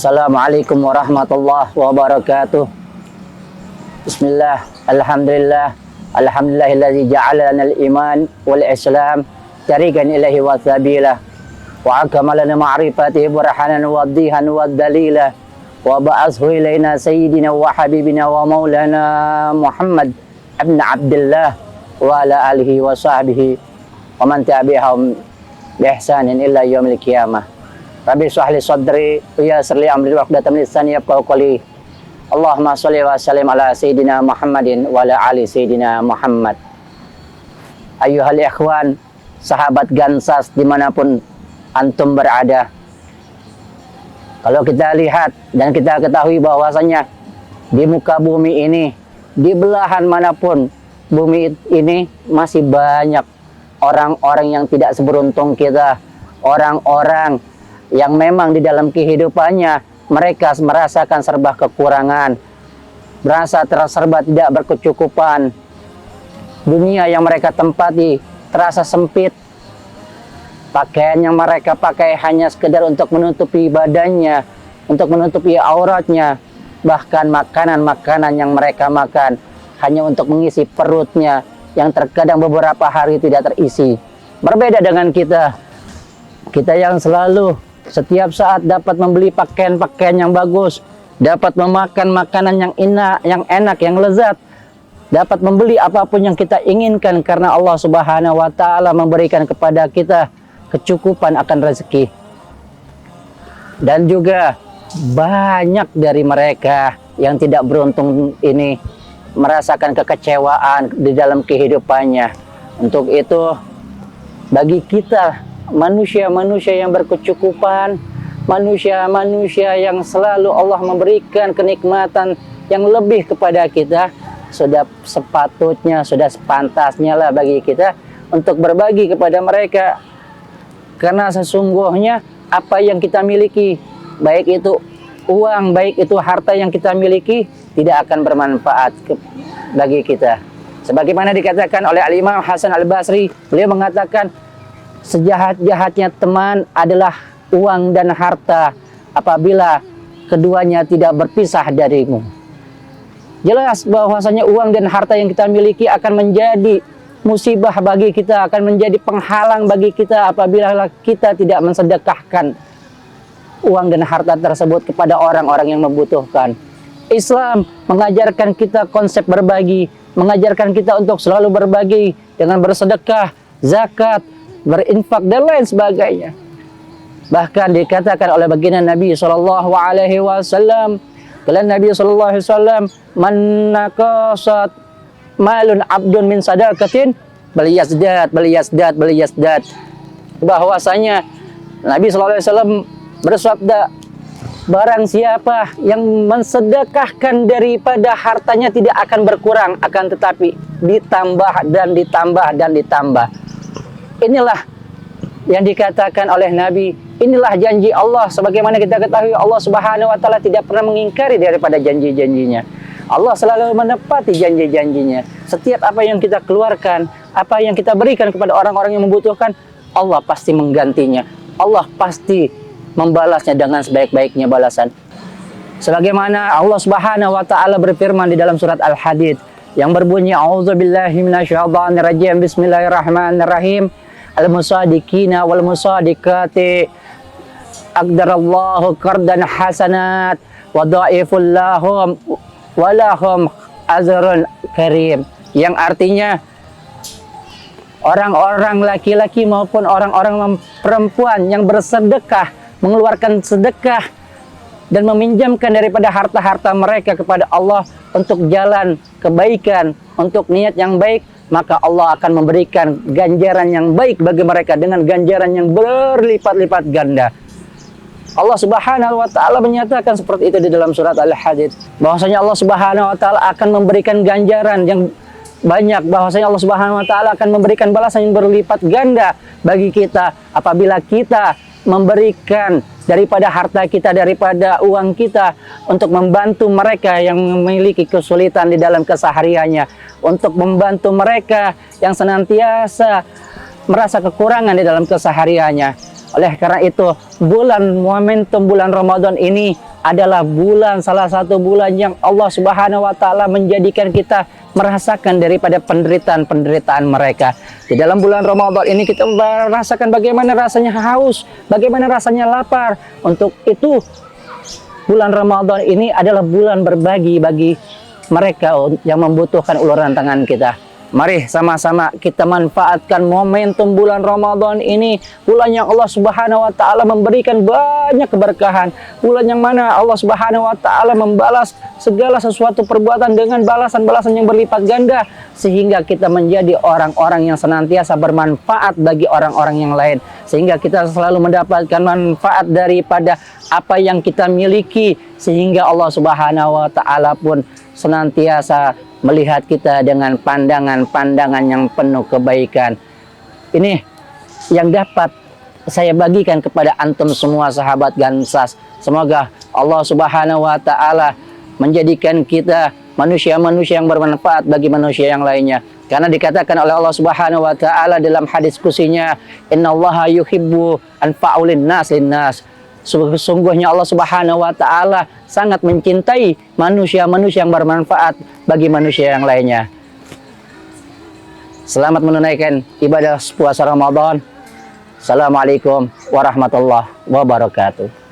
Assalamualaikum warahmatullahi wabarakatuh. Bismillah, alhamdulillah, alhamdulillahilladzi ja'ala lana al-iman wal islam tariqan ilaihi wa sabila wa akama lana ma'rifatihi burhanan wa dhihan wa dalila wa ba'athu ilaina sayyidina wa habibina wa maulana Muhammad ibn Abdullah wa ala alihi wa sahbihi wa man tabi'ahum bi ihsanin illa yaumil qiyamah. Rabbi shrah li sadri wa yassir li amri wahlul 'uqdatam min lisani yafqahu qawli. Allahumma sholli wa sallim ala sayyidina Muhammadin wa ala ali sayyidina Muhammad. Ayyuhal ikhwan, sahabat Gansas dimanapun antum berada. Kalau kita lihat dan kita ketahui bahwasanya di muka bumi ini, di belahan manapun bumi ini masih banyak orang-orang yang tidak seberuntung kita, orang-orang yang memang di dalam kehidupannya mereka merasakan serba kekurangan, merasa serba tidak berkecukupan. Dunia yang mereka tempati terasa sempit. Pakaian yang mereka pakai hanya sekedar untuk menutupi badannya, untuk menutupi auratnya. Bahkan makanan-makanan yang mereka makan hanya untuk mengisi perutnya yang terkadang beberapa hari tidak terisi. Berbeda dengan kita yang selalu setiap saat dapat membeli pakaian-pakaian yang bagus, dapat memakan makanan yang enak, yang lezat, dapat membeli apapun yang kita inginkan karena Allah Subhanahu wa taala memberikan kepada kita kecukupan akan rezeki. Dan juga banyak dari mereka yang tidak beruntung ini merasakan kekecewaan di dalam kehidupannya. Untuk itu, bagi kita manusia-manusia yang berkecukupan, manusia-manusia yang selalu Allah memberikan kenikmatan yang lebih kepada kita, sudah sepatutnya, sudah sepantasnya lah bagi kita untuk berbagi kepada mereka. Karena sesungguhnya apa yang kita miliki, baik itu uang, baik itu harta yang kita miliki, tidak akan bermanfaat bagi kita. Sebagaimana dikatakan oleh Al-Imam Hasan Al-Basri, beliau mengatakan, sejahat-jahatnya teman adalah uang dan harta apabila keduanya tidak berpisah darimu. Jelas bahwasanya uang dan harta yang kita miliki akan menjadi musibah bagi kita, akan menjadi penghalang bagi kita apabila kita tidak mensedekahkan uang dan harta tersebut kepada orang-orang yang membutuhkan. Islam mengajarkan kita konsep berbagi, mengajarkan kita untuk selalu berbagi dengan bersedekah, zakat, berinfak dan lain sebagainya. Bahkan dikatakan oleh baginda Nabi sallallahu alaihi wasallam, kala Nabi sallallahu alaihi wasallam, man naqasat malun abdun min sadaqatin bal yazdad. Bahwasanya Nabi sallallahu alaihi wasallam bersabda, barang siapa yang mensedekahkan daripada hartanya tidak akan berkurang, akan tetapi ditambah dan ditambah dan ditambah. Inilah yang dikatakan oleh Nabi, inilah janji Allah. Sebagaimana kita ketahui, Allah Subhanahu wa taala tidak pernah mengingkari daripada janji-janjinya. Allah selalu menepati janji-janjinya. Setiap apa yang kita keluarkan, apa yang kita berikan kepada orang-orang yang membutuhkan, Allah pasti menggantinya. Allah pasti membalasnya dengan sebaik-baiknya balasan. Sebagaimana Allah Subhanahu wa taala berfirman di dalam surat Al-Hadid yang berbunyi, a'udzubillahi minasyaitonirrajim, bismillahirrahmanirrahim, al-musadiqina wal musadiqati aqdarallahu qardan hasanat wa dhaiful lahum wa lahum ajrun karim. Yang artinya orang-orang laki-laki maupun orang-orang perempuan yang bersedekah, mengeluarkan sedekah dan meminjamkan daripada harta-harta mereka kepada Allah untuk jalan kebaikan, untuk niat yang baik, maka Allah akan memberikan ganjaran yang baik bagi mereka dengan ganjaran yang berlipat-lipat ganda. Allah Subhanahu wa taala menyatakan seperti itu di dalam surat Al-Hadid, bahwasanya Allah Subhanahu wa taala akan memberikan ganjaran yang banyak, bahwasanya Allah Subhanahu wa taala akan memberikan balasan yang berlipat ganda bagi kita apabila kita memberikan daripada harta kita, daripada uang kita untuk membantu mereka yang memiliki kesulitan di dalam kesehariannya, untuk membantu mereka yang senantiasa merasa kekurangan di dalam kesehariannya. Oleh karena itu, momentum bulan Ramadan ini adalah salah satu bulan yang Allah Subhanahu wa taala menjadikan kita merasakan daripada penderitaan mereka. Di dalam bulan Ramadan ini kita merasakan bagaimana rasanya haus, bagaimana rasanya lapar. Untuk itu bulan Ramadan ini adalah bulan berbagi bagi mereka yang membutuhkan uluran tangan kita. Mari sama-sama kita manfaatkan momentum bulan Ramadan ini, bulan yang Allah Subhanahu wa taala memberikan banyak keberkahan, bulan yang mana Allah Subhanahu wa taala membalas segala sesuatu perbuatan dengan balasan-balasan yang berlipat ganda, sehingga kita menjadi orang-orang yang senantiasa bermanfaat bagi orang-orang yang lain, sehingga kita selalu mendapatkan manfaat daripada apa yang kita miliki, sehingga Allah Subhanahu wa taala pun senantiasa melihat kita dengan pandangan-pandangan yang penuh kebaikan. Ini yang dapat saya bagikan kepada antum semua sahabat Gansas. Semoga Allah Subhanahu wa taala menjadikan kita manusia-manusia yang bermanfaat bagi manusia yang lainnya. Karena dikatakan oleh Allah Subhanahu wa taala dalam hadis kusinya, "Innallaha yuhibbu anfa'ulin nas linnas." Sesungguhnya Allah Subhanahu wa taala sangat mencintai manusia-manusia yang bermanfaat bagi manusia yang lainnya. Selamat menunaikan ibadah puasa Ramadan. Assalamualaikum warahmatullahi wabarakatuh.